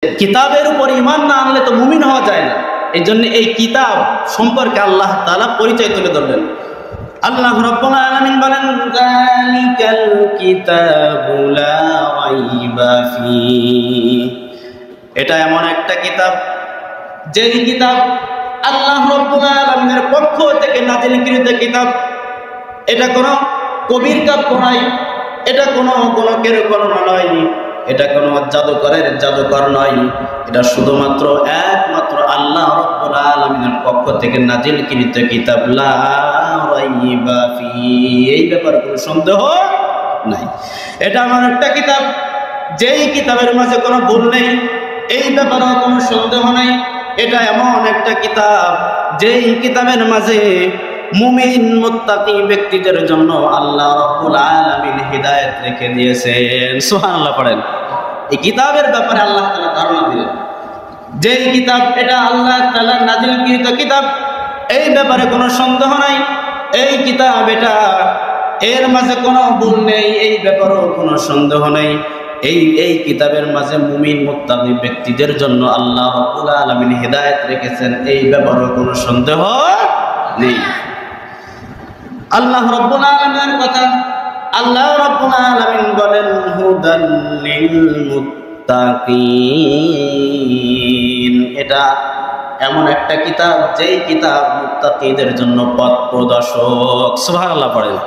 কিতাবের উপর ঈমান না আনলে তো মুমিন হওয়া যায় না। এই জন্য এই কিতাব সম্পর্কে আল্লাহ তাআলা পরিচয় তুলে ধরলেন। আল্লাহ রাব্বুল আলামিন বলেন, যালিকাল কিতাবু লা রাইবা ফীহি, এটা এমন একটা কিতাব, যেই কিতাব আল্লাহ রাব্বুল আলামিনের পক্ষ থেকে নাজিলকৃত কিতাব। এটা কোনো কবির কাব্য নয়, এটা কোনো গণকের গণনা নয়, এটা কোনো জাদুকরের জাদুকর নয়, এটা শুধুমাত্র একমাত্র আল্লাহ রাব্বুল আলামিনের পক্ষ থেকে নাজিলকৃত কিতাব। লা রাইবা ফীহি, এই ব্যাপারে কোনো সন্দেহ নাই। এটা এমন একটা কিতাব, যেই কিতাবের মাঝে কোনো ভুল নেই, এই ব্যাপারে কোনো সন্দেহ নাই। এটা এমন একটা কিতাব, যেই কিতাবের মাঝে মুমিন মুত্তাকি ব্যক্তিদের জন্য আল্লাহ রাব্বুল আলামিন হিদায়াত রেখে দিয়েছেন। সুবহানাল্লাহ পড়েন। এই কিতাবের ব্যাপারে আল্লাহ তাআলা ধারণা দিলেন, যেই কিতাব এটা আল্লাহ তাআলা নাজিলকৃত কিতাব, এই ব্যাপারে কোনো সন্দেহ নাই। এই কিতাব এটা, এর মাঝে কোনো ভুল নেই, এই ব্যাপারেও কোনো সন্দেহ নেই। এই কিতাবের মাঝে মুমিন মুত্তাকি ব্যক্তিদের জন্য আল্লাহ রাব্বুল আলামিন হিদায়াত রেখেছেন, এই ব্যাপারেও কোনো সন্দেহ নেই। আল্লাহ রাব্বুল আলামিনের কথা আল্লাহ রাব্বুল আলামিন বলেন, হুদাল লিল মুত্তাকিন, এটা এমন একটা কিতাব, যেই কিতাব মুত্তাকিদের জন্য পথ প্রদর্শক। সুবহানাল্লাহ পড়েন।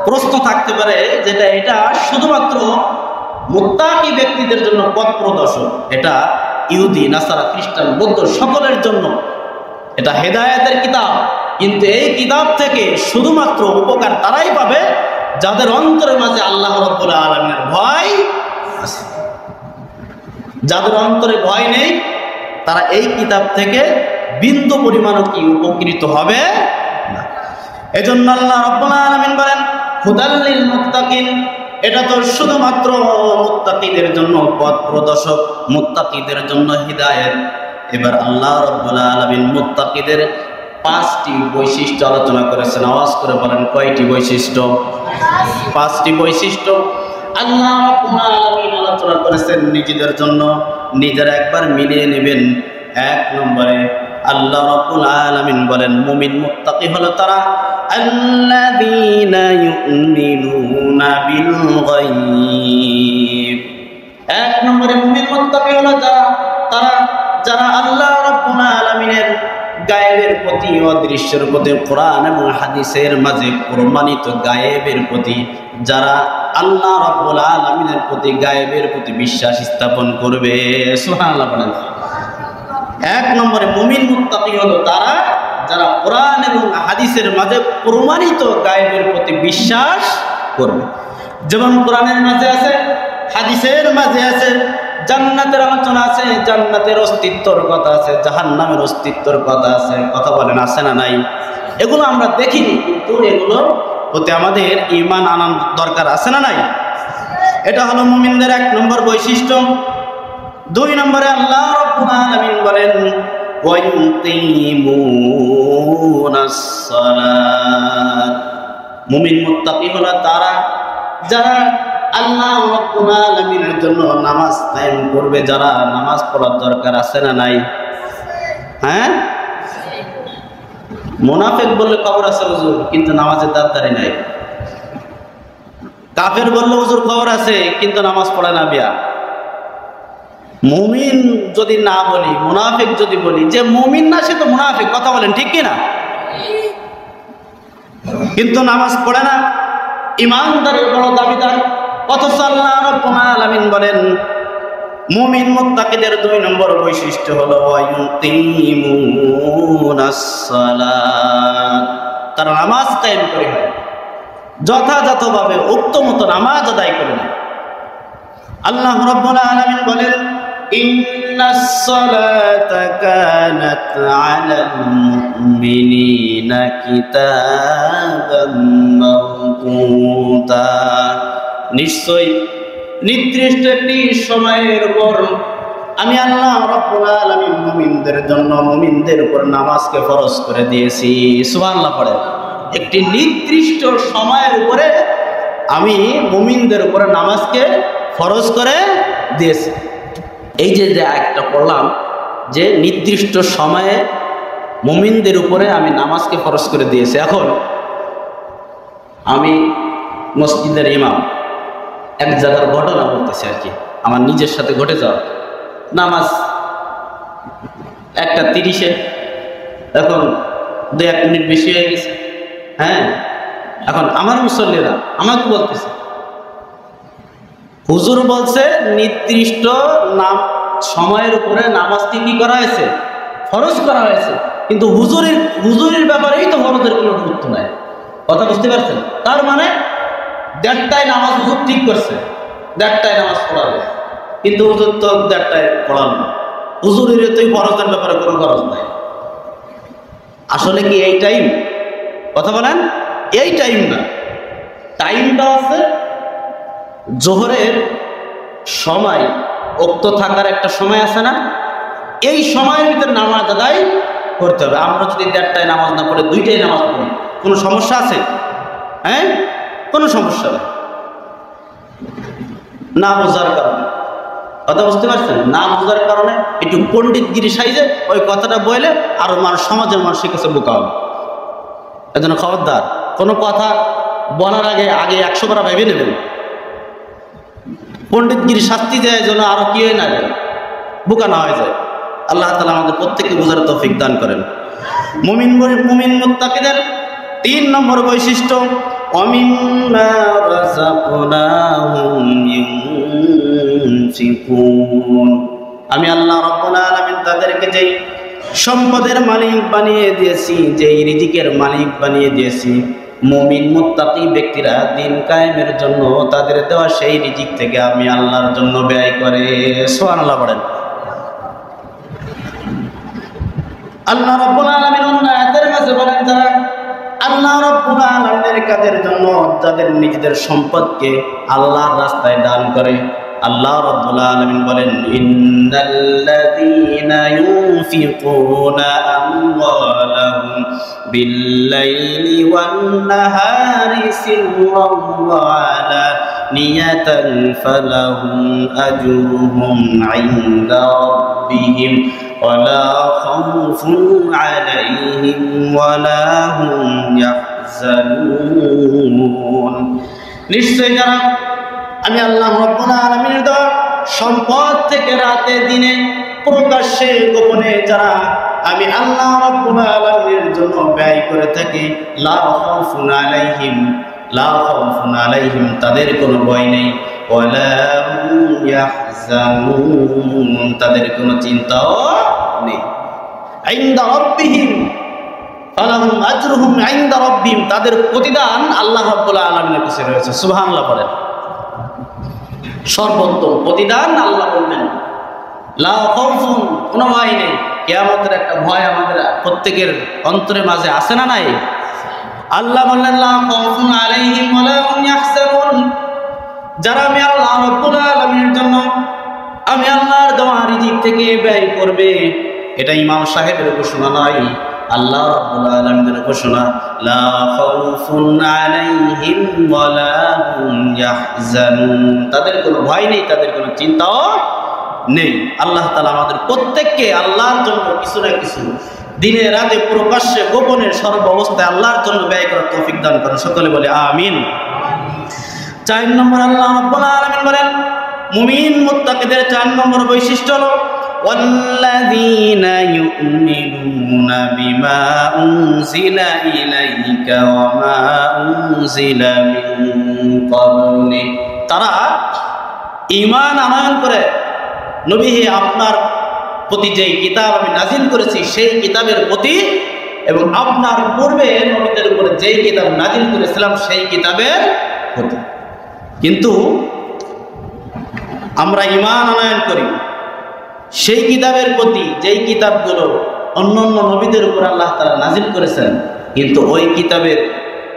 প্রশ্ন থাকতে পারে যেটা এটা শুধুমাত্র মুত্তাকি ব্যক্তিদের জন্য পথ প্রদর্শক, এটা ইহুদি নাসারা খ্রিস্টান বৌদ্ধ সকলের জন্য এটা হেদায়েতের কিতাব। কিন্তু এই কিতাব থেকে শুধুমাত্র উপকার তারাই পাবে যাদের অন্তরের মাঝে আল্লাহ রাব্বুল আলামিনের ভয় আছে। যাদের অন্তরে ভয় নেই, তারা এই কিতাব থেকে বিন্দু পরিমাণও কি উপকৃত হবে না। এজন্য আল্লাহ রাব্বুল আলামিন বলেন, হুদাল লিল মুত্তাকিন, এটা তো শুধুমাত্র মুত্তাকিদের জন্য পথ প্রদর্শক, মুত্তাকিদের জন্য হিদায়াত। এবার আল্লাহ রাব্বুল আলামিন মুত্তাকিদের 5টি বৈশিষ্ট্য আলোচনা করেছেন। আওয়াজ করে বলেন, কয়টি বৈশিষ্ট্য? 5টি বৈশিষ্ট্য আল্লাহ রাব্বুল আলামিন আলোচনা করেছেন নিজেদের জন্য। নিজেরা একবার মিলিয়ে নেবেন। 1 নম্বরে আল্লাহ রাব্বুল আলামিন বলেন, মুমিন মুত্তাকি হলো তারা আল্লাযীনা ইউমিনুনা বিল গায়ব। 1 নম্বরে মুমিন মুত্তাকি হলো তারা যারা আল্লাহ রাব্বুল আলামিনের গায়েবের প্রতি, অদৃশ্যের প্রতি, কোরআন এবং হাদিসের মাঝে প্রমাণিত গায়েবের প্রতি, যারা আল্লাহ রাব্বুল আলামিনের প্রতি গায়েবের প্রতি বিশ্বাস স্থাপন করবে। সুবহানাল্লাহ বলেন। 1 নম্বরে মুমিন মুত্তাকি হলো তারা যারা কোরআন এবং হাদিসের মাঝে প্রমাণিত গায়েবের প্রতি বিশ্বাস করবে। যেমন কোরআনের মাঝে আছে, হাদিসের মাঝে আছে, জান্নাতের আলোচনা আছে, জান্নাতের অস্তিত্বর কথা আছে, জাহান্নামের অস্তিত্বর কথা আছে। কথা বলেন, আছে না নাই? এগুলো আমরা দেখিনি, কিন্তু এগুলোর প্রতি আমাদের ঈমান আনার দরকার আছে না নাই? এটা হলো মুমিনদের 1 নম্বর বৈশিষ্ট্য। 2 নম্বরে আল্লাহ রাব্বুল আলামিন বলেন, ওয়া ইউকিমুনাস সালাত। মুমিন মুত্তাকি হলো তারা যারা আল্লাহ রাব্বুল আলামিনের জন্য নামাজ কায়েম করবে। যারা নামাজ পড়ার দরকার আছে না নাই? হ্যাঁ, মুনাফিক বললে খবর আছে হুজুর, কিন্তু নামাজের দাঁড়ি নাই। কাফের বললে হুজুর খবর আছে, কিন্তু নামাজ পড়ে না বিয়া। মুমিন যদি না বলি, মুনাফিক যদি বলি, যে মুমিন না সে তো মুনাফিক। কথা বলেন, ঠিক কি না? কিন্তু নামাজ পড়ে না, ইমানদারের বড় দাবিদার। অথচ আল্লাহ রাব্বুল আলামিন বলেন, মুমিন মুত্তাকিদের 2 নম্বর বৈশিষ্ট্য হলো ওয়া ইউকিমুনাস সালাত। তারা নামাজ কায়েম করে, যথাযথভাবে উক্তমত নামাজ আদায় করে না। আল্লাহ রাব্বুল আলামিন বলেন, ইন্নাস সালাতা কানাত আলাল মুমিনিনা কিতাবাম মাওকুতা। নিশ্চয় নির্দিষ্ট একটি সময়ের পর আমি আল্লাহ রাব্বুল আলামিন মুমিনদের জন্য, মুমিনদের উপর নামাজকে ফরজ করে দিয়েছি। সুবহানাল্লাহ পড়েন। একটি নির্দিষ্ট সময়ের উপরে আমি মুমিনদের উপরে নামাজকে ফরজ করে দিয়েছি। এই যে একটা পড়লাম যে নির্দিষ্ট সময়ে মুমিনদের উপরে আমি নামাজকে ফরজ করে দিয়েছি। এখন আমি মসজিদের ইমাম, এক জায়গার ঘটনা বলতেছি আর কি, আমার নিজের সাথে ঘটে যাওয়া। নামাজ 1:30, এখন 2-1 মিনিট বেশি হয়ে গেছে। হ্যাঁ, এখন আমার মুসল্লিরা আমাকে বলতেছে, হুজুর বলছে নির্দিষ্ট সময়ের উপরে নামাজটি কি করা হয়েছে, ফরজ করা হয়েছে, কিন্তু হুজুরের ব্যাপারেই তো ফরজের কোনো গুরুত্ব নাই। কথা বুঝতে পারছেন? তার মানে 1:30টায় নামাজ হুজুর ঠিক করছে, 1:30টায় নামাজ পড়াবে, কিন্তু হুজুর তো 1:30টায় পড়াল না। হুজুরের তো ফরজের ব্যাপারে কোনো খরচ নাই। আসলে কি এই টাইম? কথা বলেন, এই টাইম না। টাইমটা আছে জোহরের সময়, উক্ত থাকার একটা সময় আছে না, এই সময়ের ভিতরে নামাজ আদায় করতে হবে। আমরা যদি 1:30টায় নামাজ না পড়ে 2টায় নামাজ পড়ি, কোনো সমস্যা আছে? হ্যাঁ, কোনো সমস্যা নেই। না বোঝার কারণে, কথা বুঝতে পারছেন, না বোঝার কারণে একটু পণ্ডিতগিরি সাইজে ওই কথাটা বলে আরো সমাজের মানুষের কাছে বোকা হবে। এজন্য খবরদার, কোনো কথা বলার আগে 100 বার ভেবে নেবেন। পণ্ডিতগিরি শাস্তি দেয় যেন আরো কি হয়ে না যায়, বোকা না হয়ে যায়। আল্লাহ তাআলা আমাদের প্রত্যেককে বোঝার তৌফিক দান করেন। মুমিন মুত্তাকিদের 3 নম্বর বৈশিষ্ট্য, ওয়ামিম্মা রাযাকনাহুম ইউনফিকুন। আমি আল্লাহ রাব্বুল আলামিন তাদেরকে যেই সম্পদের মালিক বানিয়ে দিয়েছি, যেই রিজিকের মালিক বানিয়ে দিয়েছি, মুমিন মুত্তাকি ব্যক্তিরা দিন কায়েমের জন্য তাদের দেওয়া সেই রিজিক থেকে আমি আল্লাহর জন্য ব্যয় করে। সুবহানাল্লাহ পড়েন। আল্লাহ রাব্বুল আলামিন অন্য আয়াতের মাঝে বলেন, যারা আল্লাহ রাব্বুল আলামিনের কাজের জন্য যাদের নিজেদের সম্পদকে আল্লাহর রাস্তায় দান করে, আল্লাহ রাব্বুল আলামিন বলেন, ইন্নাল্লাযীনা ইউনফিকুনা আমওয়ালাহুম বিল্লাইলি ওয়ান-নাহারি সিররান ওয়া আলানিয়াতান ফালাহুম আজরুহুম ইনদা রাব্বিহিম ওয়ালা খাউফুন আলাইহিম ওয়ালা হুম ইয়াহজানুন। নিশ্চয় যারা আমি আল্লাহ রাব্বুল আলামিনের দেওয়া সম্পদ থেকে রাতে দিনে প্রকাশ্যে গোপনে যারা আমি আল্লাহ রাব্বুল আলামিনের জন্য ব্যয় করে থাকি, লা খাউফুন আলাইহিম, তাদের কোনো ভয় নেই, ওয়ালা হুম ইয়াহজানুন, তাদের কোনো চিন্তাও নেই। ইনদা রাব্বিহিম ফালাহুম আজরুহুম ইনদা রাব্বিহিম, তাদের প্রতিদান আল্লাহ রাব্বুল আলামিনের কাছে রয়েছে। সুবহানাল্লাহ পড়েন। সর্বোত্তম প্রতিদান আল্লাহ বললেন, লা খাউফুন, কোনো ভয় নেই। কিয়ামতের একটা ভয় আমাদের প্রত্যেকের অন্তরের মাঝে আছে না নাই? আল্লাহ বললেন, লা খাউফুন আলাইহিম ওয়ালা হুম ইয়াহজানুন, যারা আমি আল্লাহ রাব্বুল আলামিনের জন্য আমি আল্লাহর দেওয়া রিজিক থেকে ব্যয় করবে, এটা ইমাম সাহেবের ঘোষণা নয়, আল্লাহ রাব্বুল আলামিনের ঘোষণা, লা খাউফুন আলাইহিম ওয়ালা হুম ইয়াহজানুন, তাদের কোনো ভয় নেই, তাদের কোনো চিন্তাও নেই। আল্লাহ তাআলা আমাদের প্রত্যেককে আল্লাহর জন্য কিছু না কিছু দিনে রাতে প্রকাশ্যে গোপনে সর্ব অবস্থায় আল্লাহর জন্য ব্যয় করার তৌফিক দান করেন। সকলে বলে আমিন। 4 নম্বর আল্লাহ রাব্বুল আলামিন বলেন, মুমিন মুত্তাকিদের 4 নম্বর বৈশিষ্ট্য হলো, ওয়াল্লাযীনা ইউমিনুনা বিমা উনজিলা ইলাইকা ওয়া মা উনজিলা মিন ক্বাবলিক, তারা ঈমান আনয়ন করে নবী হে আপনার প্রতি যেই কিতাব আমি নাজিল করেছি সেই কিতাবের প্রতি, এবং আপনার পূর্বে নবীদের উপরে যেই কিতাব নাজিল করেছিলাম সেই কিতাবের প্রতি। কিন্তু আমরা ঈমান আনয়ন করি সেই কিতাবের প্রতি যেই কিতাবগুলো অন্য অন্য নবীদের উপর আল্লাহ তাআলা নাজিল করেছেন, কিন্তু ওই কিতাবের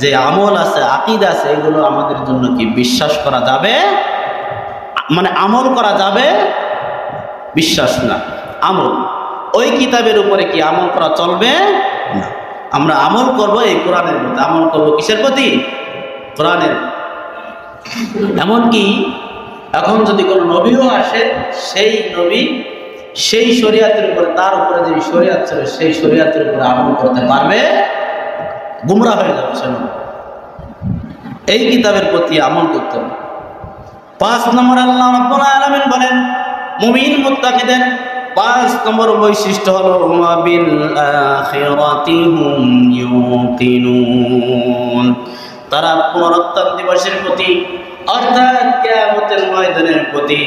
যে আমল আছে, আকীদা আছে, এগুলো আমাদের জন্য কি বিশ্বাস করা যাবে? মানে আমল করা যাবে, বিশ্বাস না, আমল। ওই কিতাবের উপরে কি আমল করা চলবে না। আমরা আমল করব এই কোরআনের প্রতি। আমল করব কিসের প্রতি? কোরআনের। এমনকি এখন যদি কোনো নবীও আসে, সেই নবী সেই শরিয়াতের উপরে, তার উপরে যে শরিয়াত ছিল সেই শরিয়াতের উপরে আমল করতে পারবে, গুমরা হয়ে যাবে সে নবী। এই কিতাবের প্রতি আমল করতে হবে। 5 নম্বর আল্লাহ রাব্বুল আলামিন বলেন মুমিন মুত্তাকিদের 5 নম্বর বৈশিষ্ট্য হলো ওয়া বিল আখিরাতি হুম ইউকিনুন, তারা পুনরুত্থান দিবসের প্রতি অর্থাৎ কিয়ামতের ময়দানের প্রতি,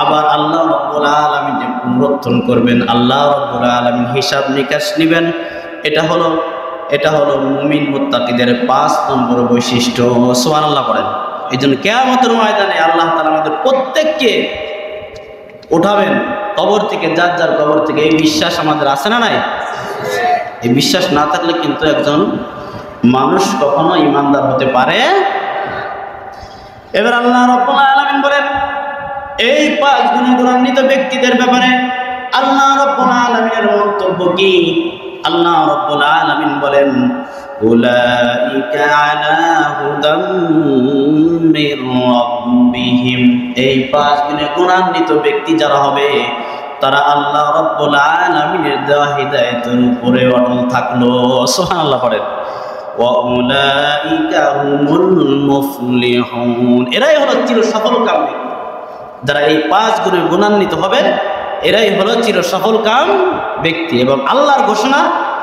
আবার আল্লাহ রাব্বুল আলামিন যে পুনরুত্থান করবেন, আল্লাহ রাব্বুল আলামিন হিসাব নিকাশ নেবেন, এটা হলো মুমিন মুত্তাকিদের 5 নম্বর বৈশিষ্ট্য। সুবহানাল্লাহ পড়েন। এই জন্য কিয়ামতের ময়দানে আল্লাহ তাআলা আমাদের প্রত্যেককে উঠাবেন কবর থেকে, যার যার কবর থেকে। এই বিশ্বাস আমাদের আছে না নাই? এই বিশ্বাস না থাকলে কিন্তু একজন মানুষ কখনো ঈমানদার হতে পারে। এবার আল্লাহ রাব্বুল আলামিন বলেন এই 5 গুণান্বিত ব্যক্তিদের ব্যাপারে আল্লাহ রাব্বুল আলামিনের মন্তব্য কি? আল্লাহ রাব্বুল আলামিন বলেন উলাইকা আলা হুদাম মির রাব্বিহিম, এই 5 গুণান্বিত ব্যক্তি যারা হবে তারা আল্লাহ রাব্বুল আলামিনের দেওয়া হিদায়াতের উপরে অটল থাকলো। সুবহানাল্লাহ পড়েন। ওয়া উলাইকা হুমুল মুফলিহুন, এরাই হলো চির সফল কাম ব্যক্তি। যারা এই 5 গুণে গুণান্বিত হবে এরাই হলো চির সফল কাম ব্যক্তি, এবং আল্লাহর ঘোষণা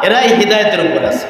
এরাই হিদায়াতের উপর আছে।